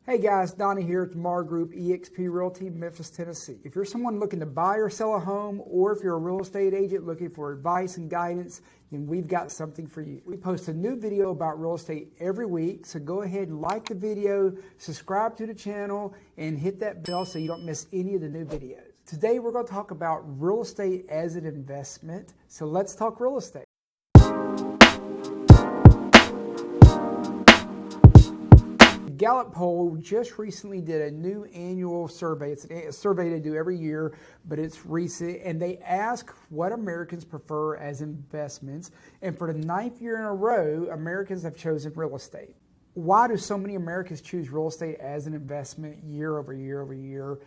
Hey guys, Donnie here at the Mar Group eXp Realty, Memphis, Tennessee. If you're someone looking to buy or sell a home, or if you're a real estate agent looking for advice and guidance, then we've got something for you. We post a new video about real estate every week, so go ahead and like the video, subscribe to the channel, and hit that bell so you don't miss any of the new videos. Today we're going to talk about real estate as an investment, so let's talk real estate. Gallup poll just recently did a new annual survey. It's a survey they do every year, but it's recent, and they ask what Americans prefer as investments. And for the 9th year in a row, Americans have chosen real estate. Why do so many Americans choose real estate as an investment year over year over year?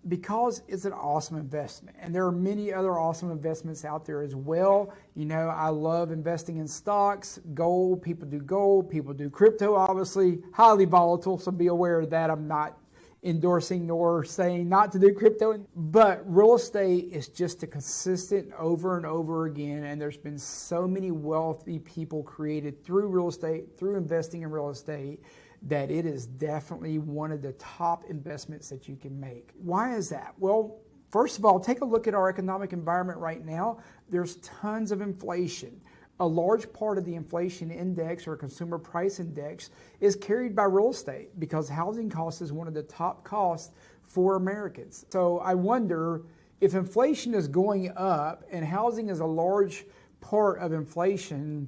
Because it's an awesome investment. And there are many other awesome investments out there as well. You know, I love investing in stocks, gold, people do crypto, obviously, highly volatile, so be aware of that. I'm not endorsing nor saying not to do crypto, but real estate is just a consistent over and over again, and there's been so many wealthy people created through real estate, through investing in real estate, that it is definitely one of the top investments that you can make. Why is that? Well, first of all, take a look at our economic environment right now. There's tons of inflation. A large part of the inflation index or consumer price index is carried by real estate because housing costs is one of the top costs for Americans. So I wonder if inflation is going up and housing is a large part of inflation,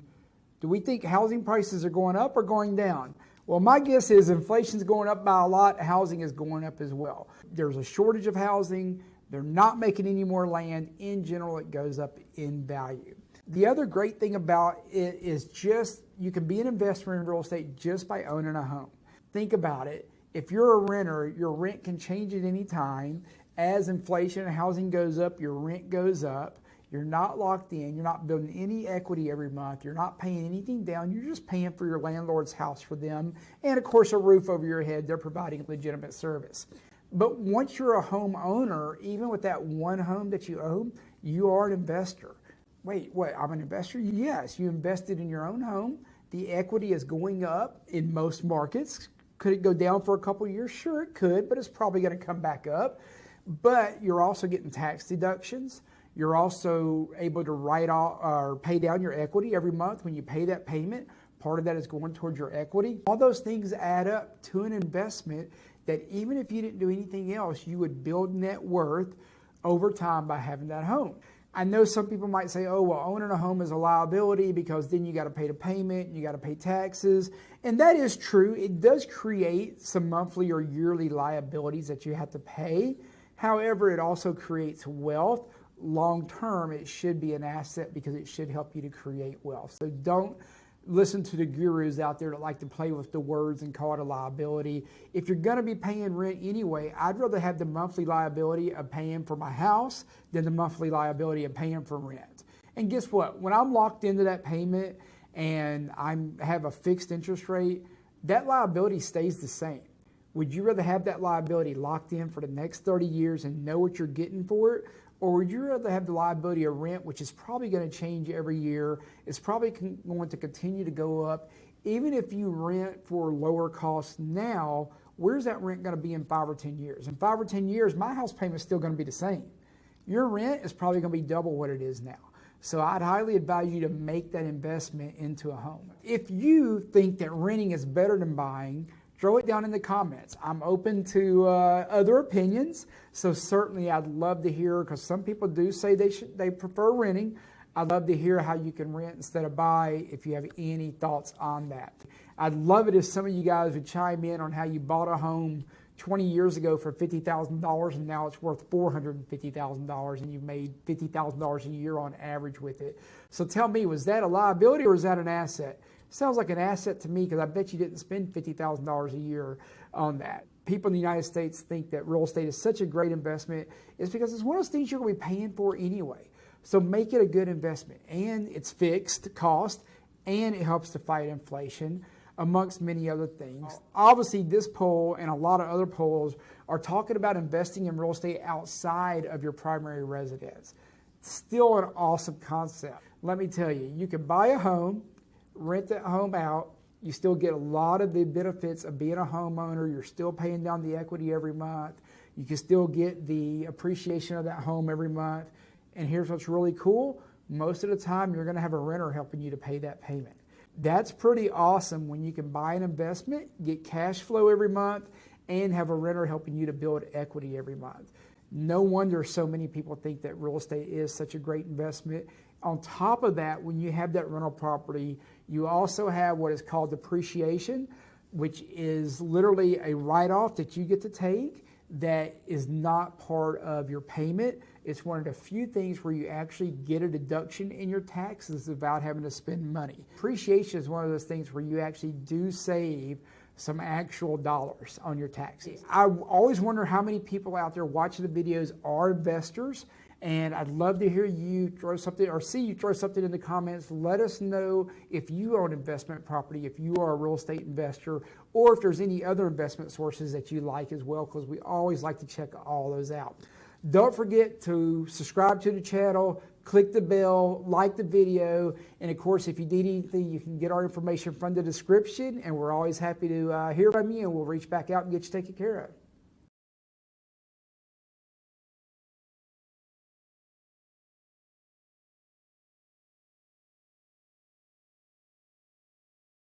do we think housing prices are going up or going down? Well, my guess is inflation's going up by a lot, housing is going up as well. There's a shortage of housing, they're not making any more land. In general, it goes up in value. The other great thing about it is just you can be an investor in real estate just by owning a home. Think about it. If you're a renter, your rent can change at any time. As inflation and housing goes up, your rent goes up. You're not locked in. You're not building any equity every month. You're not paying anything down. You're just paying for your landlord's house for them. And of course, a roof over your head. They're providing legitimate service. But once you're a homeowner, even with that one home that you own, you are an investor. Wait, what? I'm an investor? Yes, you invested in your own home. The equity is going up in most markets. Could it go down for a couple of years? Sure, it could, but it's probably going to come back up. But you're also getting tax deductions. You're also able to write off or pay down your equity every month. When you pay that payment, part of that is going towards your equity. All those things add up to an investment that even if you didn't do anything else, you would build net worth over time by having that home. I know some people might say, oh, well, owning a home is a liability because then you got to pay the payment and you got to pay taxes. And that is true. It does create some monthly or yearly liabilities that you have to pay. However, it also creates wealth. Long term, it should be an asset because it should help you to create wealth. So don't listen to the gurus out there that like to play with the words and call it a liability. If you're going to be paying rent anyway, I'd rather have the monthly liability of paying for my house than the monthly liability of paying for rent. And guess what? When I'm locked into that payment and I have a fixed interest rate, that liability stays the same. Would you rather have that liability locked in for the next 30 years and know what you're getting for it? Or would you rather have the liability of rent, which is probably going to change every year? It's probably going to continue to go up. Even if you rent for lower costs now, where's that rent going to be in 5 or 10 years? In 5 or 10 years, my house payment is still going to be the same. Your rent is probably going to be double what it is now. So I'd highly advise you to make that investment into a home. If you think that renting is better than buying, throw it down in the comments. I'm open to other opinions, so certainly I'd love to hear, because some people do say they prefer renting. I'd love to hear how you can rent instead of buy if you have any thoughts on that. I'd love it if some of you guys would chime in on how you bought a home 20 years ago for $50,000 and now it's worth $450,000 and you've made $50,000 a year on average with it. So tell me, was that a liability or is that an asset? Sounds like an asset to me because I bet you didn't spend $50,000 a year on that. People in the United States think that real estate is such a great investment. It's because it's one of those things you're going to be paying for anyway. So make it a good investment. And it's fixed cost and it helps to fight inflation, amongst many other things. Obviously, this poll and a lot of other polls are talking about investing in real estate outside of your primary residence. Still an awesome concept. Let me tell you, you can buy a home, rent that home out, You still get a lot of the benefits of being a homeowner. You're still paying down the equity every month. You can still get the appreciation of that home every month. And here's what's really cool. Most of the time, you're going to have a renter helping you to pay that payment. That's pretty awesome when you can buy an investment, get cash flow every month, and have a renter helping you to build equity every month. No wonder so many people think that real estate is such a great investment. On top of that, when you have that rental property, you also have what is called depreciation, which is literally a write-off that you get to take that is not part of your payment. It's one of the few things where you actually get a deduction in your taxes without having to spend money. Depreciation is one of those things where you actually do save some actual dollars on your taxes. I always wonder how many people out there watching the videos are investors, and I'd love to hear you throw something or see you throw something in the comments. Let us know if you own investment property, if you are a real estate investor, or if there's any other investment sources that you like as well, because we always like to check all those out. Don't forget to subscribe to the channel, click the bell, like the video, and of course, if you need anything, you can get our information from the description, and we're always happy to hear from you, and we'll reach back out and get you taken care of.